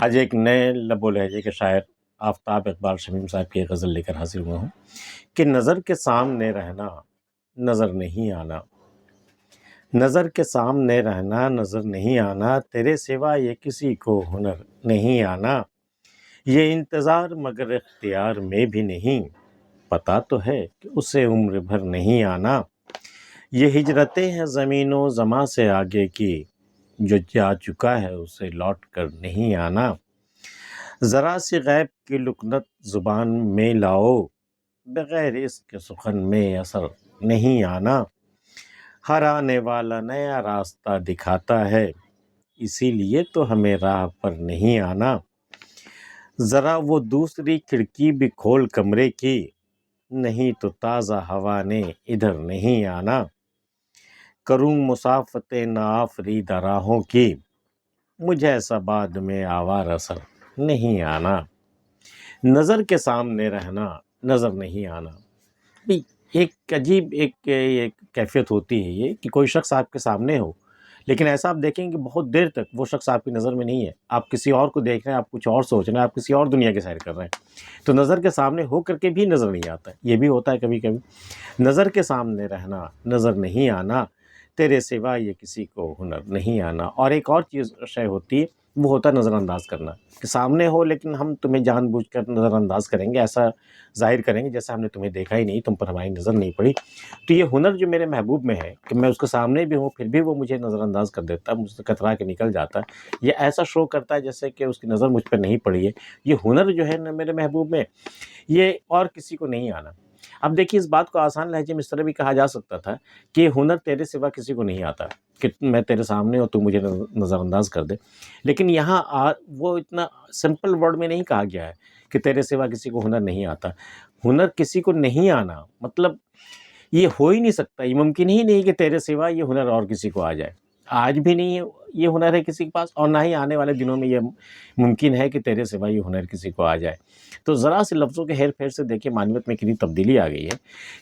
آج ایک نئے لب و لہجے کے شاعر آفتاب اقبال شمیم صاحب کی ایک غزل لے کر حاضر ہوا ہوں کہ نظر کے سامنے رہنا نظر نہیں آنا، نظر کے سامنے رہنا نظر نہیں آنا، تیرے سوا یہ کسی کو ہنر نہیں آنا، یہ انتظار مگر اختیار میں بھی نہیں، پتا تو ہے کہ اسے عمر بھر نہیں آنا، یہ ہجرتیں ہیں زمین و زماں سے آگے کی، جو جا چکا ہے اسے لوٹ کر نہیں آنا، ذرا سی غیب کی لکنت زبان میں لاؤ، بغیر اس کے سخن میں اثر نہیں آنا، ہر آنے والا نیا راستہ دکھاتا ہے، اسی لیے تو ہمیں راہ پر نہیں آنا، ذرا وہ دوسری کھڑکی بھی کھول کمرے کی، نہیں تو تازہ ہوا نے ادھر نہیں آنا، کروں مسافت ناآفریدہ راہوں کی، مجھے ایسا بعد میں آوار اثر نہیں آنا، نظر کے سامنے رہنا نظر نہیں آنا۔ بھی ایک عجیب ایک کیفیت ہوتی ہے یہ کہ کوئی شخص آپ کے سامنے ہو لیکن ایسا آپ دیکھیں کہ بہت دیر تک وہ شخص آپ کی نظر میں نہیں ہے، آپ کسی اور کو دیکھ رہے ہیں، آپ کچھ اور سوچ رہے ہیں، آپ کسی اور دنیا کے سیر کر رہے ہیں، تو نظر کے سامنے ہو کر کے بھی نظر نہیں آتا ہے۔ یہ بھی ہوتا ہے کبھی کبھی، نظر کے سامنے رہنا نظر نہیں آنا، تیرے سوا یہ کسی کو ہنر نہیں آنا۔ اور ایک اور چیز شے ہوتی ہے، وہ ہوتا ہے نظر انداز کرنا، کہ سامنے ہو لیکن ہم تمہیں جان بوجھ کر نظر انداز کریں گے، ایسا ظاہر کریں گے جیسے ہم نے تمہیں دیکھا ہی نہیں، تم پر ہماری نظر نہیں پڑی۔ تو یہ ہنر جو میرے محبوب میں ہے کہ میں اس کے سامنے بھی ہوں پھر بھی وہ مجھے نظر انداز کر دیتا ہے، مجھ سے کترا کے نکل جاتا ہے، یہ ایسا شو کرتا ہے جیسے کہ اس کی نظر مجھ پہ نہیں پڑی ہے۔ یہ ہنر جو ہے نا میرے محبوب میں، یہ اور کسی کو نہیں آنا۔ اب دیکھیے اس بات کو آسان لہجے میں اس طرح بھی کہا جا سکتا تھا کہ یہ ہنر تیرے سوا کسی کو نہیں آتا، کہ میں تیرے سامنے ہوں تو مجھے نظر انداز کر دے، لیکن یہاں وہ اتنا سمپل ورڈ میں نہیں کہا گیا ہے کہ تیرے سوا کسی کو ہنر نہیں آتا۔ ہنر کسی کو نہیں آنا مطلب یہ ہو ہی نہیں سکتا، یہ ممکن ہی نہیں کہ تیرے سوا یہ ہنر اور کسی کو آ جائے، آج بھی نہیں ہے یہ ہنر ہے کسی کے پاس، اور نہ ہی آنے والے دنوں میں یہ ممکن ہے کہ تیرے سوا یہ ہنر کسی کو آ جائے۔ تو ذرا سے لفظوں کے ہیر پھیر سے دیکھیں معنویت میں کتنی تبدیلی آ گئی ہے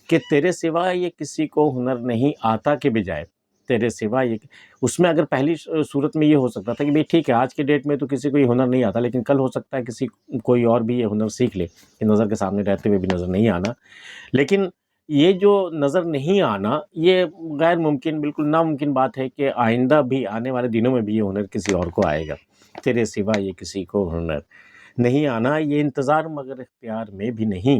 کہ تیرے سوا یہ کسی کو ہنر نہیں آتا کے بجائے تیرے سوا یہ، اس میں اگر پہلی صورت میں یہ ہو سکتا تھا کہ بھئی ٹھیک ہے آج کے ڈیٹ میں تو کسی کو یہ ہنر نہیں آتا، لیکن کل ہو سکتا ہے کوئی اور بھی یہ ہنر سیکھ لے کہ نظر کے سامنے رہتے ہوئے بھی نظر نہیں آنا، لیکن یہ جو نظر نہیں آنا یہ غیر ممکن، بالکل ناممکن بات ہے کہ آئندہ بھی آنے والے دنوں میں بھی یہ ہنر کسی اور کو آئے گا، تیرے سوا یہ کسی کو ہنر نہیں آنا، یہ انتظار مگر اختیار میں بھی نہیں،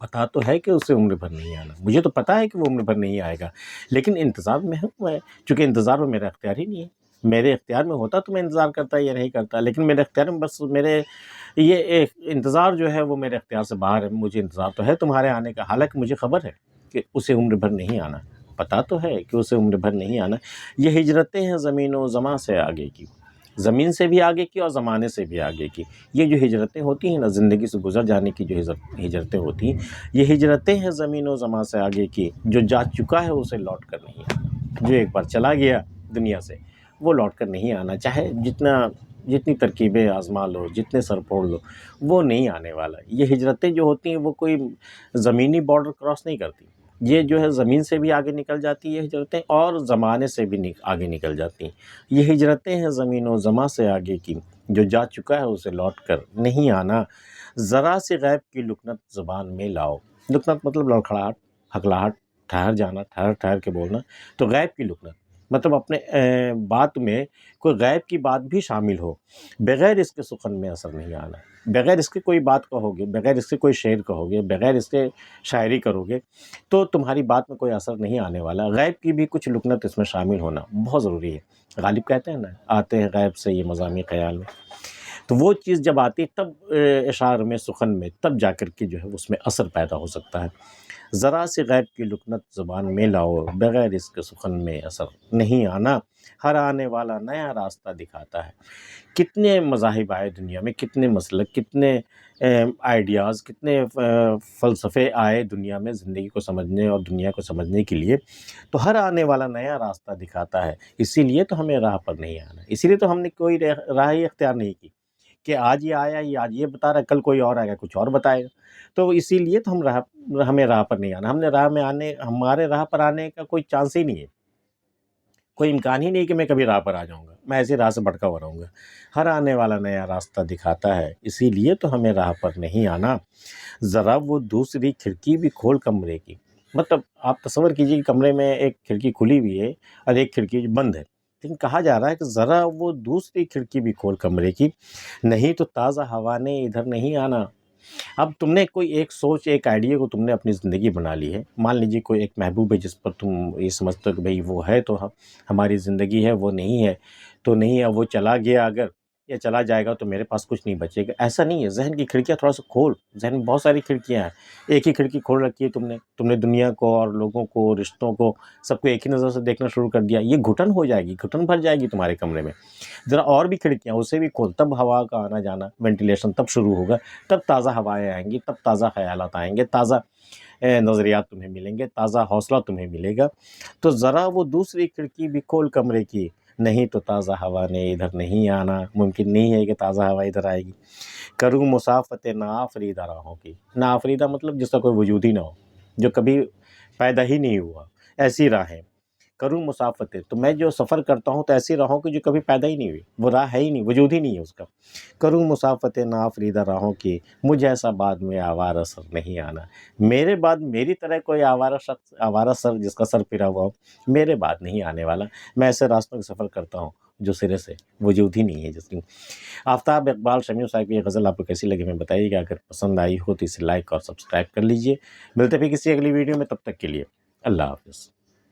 پتا تو ہے کہ اسے عمر بھر نہیں آنا، مجھے تو پتا ہے کہ وہ عمر بھر نہیں آئے گا، لیکن انتظار میں ہوں میں، چونکہ انتظار میں میرا اختیار ہی نہیں ہے، میرے اختیار میں ہوتا تو میں انتظار کرتا یا نہیں کرتا، لیکن میرے اختیار میں بس یہ ایک انتظار جو ہے وہ میرے اختیار سے باہر ہے، مجھے انتظار تو ہے تمہارے آنے کا، حالانکہ مجھے خبر ہے کہ اسے عمر بھر نہیں آنا، پتا تو ہے کہ اسے عمر بھر نہیں آنا، یہ ہجرتیں ہیں زمین و زماں سے آگے کی، زمین سے بھی آگے کی اور زمانے سے بھی آگے کی، یہ جو ہجرتیں ہوتی ہیں نا زندگی سے گزر جانے کی جو ہجرتیں ہوتی ہیں، یہ ہجرتیں ہیں زمین و زماں سے آگے کی، جو جا چکا ہے اسے لوٹ کر نہیں آنا، جو ایک بار چلا گیا دنیا سے وہ لوٹ کر نہیں آنا، چاہے جتنی ترکیبیں آزما لو، جتنے سر پھوڑ لو، وہ نہیں آنے والا۔ یہ ہجرتیں جو ہوتی ہیں وہ کوئی زمینی بارڈر کراس نہیں کرتی، یہ جو ہے زمین سے بھی آگے نکل جاتی ہے ہجرتیں اور زمانے سے بھی آگے نکل جاتی ہیں، یہ ہجرتیں ہیں زمین و زماں سے آگے کی، جو جا چکا ہے اسے لوٹ کر نہیں آنا، ذرا سی غیب کی لکنت زبان میں لاؤ، لکنت مطلب لڑکھڑاہٹ، ہکلاہٹ، ٹھہر جانا، ٹھہر ٹھہر کے بولنا، تو غیب کی لکنت مطلب اپنے بات میں کوئی غیب کی بات بھی شامل ہو، بغیر اس کے سخن میں اثر نہیں آنا، بغیر اس کے کوئی بات کہو گے، بغیر اس کے کوئی شعر کہو گے، بغیر اس کے شاعری کرو گے تو تمہاری بات میں کوئی اثر نہیں آنے والا، غیب کی بھی کچھ لکنت اس میں شامل ہونا بہت ضروری ہے۔ غالب کہتے ہیں نا آتے ہیں غیب سے یہ مضامین خیال میں، تو وہ چیز جب آتی ہے تب اشعار میں، سخن میں، تب جا کر کے جو ہے اس میں اثر پیدا ہو سکتا ہے۔ ذرا سی غیب کی لکنت زبان میں لاؤ، بغیر اس کے سخن میں اثر نہیں آنا، ہر آنے والا نیا راستہ دکھاتا ہے۔ کتنے مذاہب آئے دنیا میں، کتنے مسلک، کتنے آئیڈیاز، کتنے فلسفے آئے دنیا میں زندگی کو سمجھنے اور دنیا کو سمجھنے کے لیے، تو ہر آنے والا نیا راستہ دکھاتا ہے، اسی لیے تو ہمیں راہ پر نہیں آنا، اسی لیے تو ہم نے کوئی راہ ہی اختیار نہیں کی کہ آج یہ آیا، یہ آج یہ بتا رہا ہے، کل کوئی اور آئے گا کچھ اور بتائے گا، تو اسی لیے تو ہمیں راہ پر نہیں آنا، ہمارے راہ پر آنے کا کوئی چانس ہی نہیں ہے۔ کوئی امکان ہی نہیں کہ میں کبھی راہ پر آ جاؤں گا، میں ایسی راہ سے بھٹکا ہوا رہوں گا۔ ہر آنے والا نیا راستہ دکھاتا ہے، اسی لیے تو ہمیں راہ پر نہیں آنا، ذرا وہ دوسری کھڑکی بھی کھول کمرے کی۔ مطلب آپ تصور کیجیے کہ کمرے میں ایک کھڑکی کھلی ہوئی ہے اور ایک کھڑکی بند ہے، لیکن کہا جا رہا ہے کہ ذرا وہ دوسری کھڑکی بھی کھول کمرے کی، نہیں تو تازہ ہوا نے ادھر نہیں آنا۔ اب تم نے کوئی ایک سوچ، ایک آئیڈیا کو تم نے اپنی زندگی بنا لی ہے، مان لیجیے کوئی ایک محبوب ہے جس پر تم یہ سمجھتے ہو کہ بھئی وہ ہے تو ہماری زندگی ہے، وہ نہیں ہے تو نہیں ہے، وہ چلا گیا اگر یا چلا جائے گا تو میرے پاس کچھ نہیں بچے گا۔ ایسا نہیں ہے، ذہن کی کھڑکیاں تھوڑا سا کھول، ذہن میں بہت ساری کھڑکیاں ہیں، ایک ہی کھڑکی کھول رکھی ہے تم نے دنیا کو اور لوگوں کو، رشتوں کو، سب کو ایک ہی نظر سے دیکھنا شروع کر دیا، یہ گھٹن ہو جائے گی، گھٹن بھر جائے گی تمہارے کمرے میں۔ ذرا اور بھی کھڑکیاں اسے بھی کھول، تب ہوا کا آنا جانا، وینٹیلیشن تب شروع ہوگا، تب تازہ ہوائیں آئیں گی، تب تازہ خیالات آئیں گے، تازہ نظریات تمہیں ملیں گے، تازہ حوصلہ تمہیں ملے گا۔ تو ذرا وہ دوسری کھڑکی بھی کھول کمرے کی، نہیں تو تازہ ہوا نے ادھر نہیں آنا۔ ممکن نہیں ہے کہ تازہ ہوا ادھر آئے گی۔ کروں مسافت ناآفریدہ راہوں کی، ناآفریدہ مطلب جس کا کوئی وجود ہی نہ ہو، جو کبھی پیدا ہی نہیں ہوا، ایسی راہیں کروں مسافت، تو میں جو سفر کرتا ہوں تو ایسی راہوں کی جو کبھی پیدا ہی نہیں ہوئی، وہ راہ ہے ہی نہیں، وجود ہی نہیں ہے اس کا۔ کروں مسافت ناآفریدہ راہوں کی، مجھ ایسا بعد میں آوارہ سر نہیں آنا۔ میرے بعد میری طرح کوئی آوارہ شخص، آوارہ سر جس کا سر پھرا ہوا ہو، میرے بعد نہیں آنے والا۔ میں ایسے راستوں کا سفر کرتا ہوں جو سرے سے وجود ہی نہیں ہے جس کی۔ آفتاب اقبال شمیع صاحب کی یہ غزل آپ کو کیسی لگی ہمیں بتائیے گا، اگر پسند آئی ہو تو اسے لائک اور سبسکرائب کر لیجئے۔ ملتے پھر کسی اگلی ویڈیو میں، تب تک کے لیے اللہ حافظ۔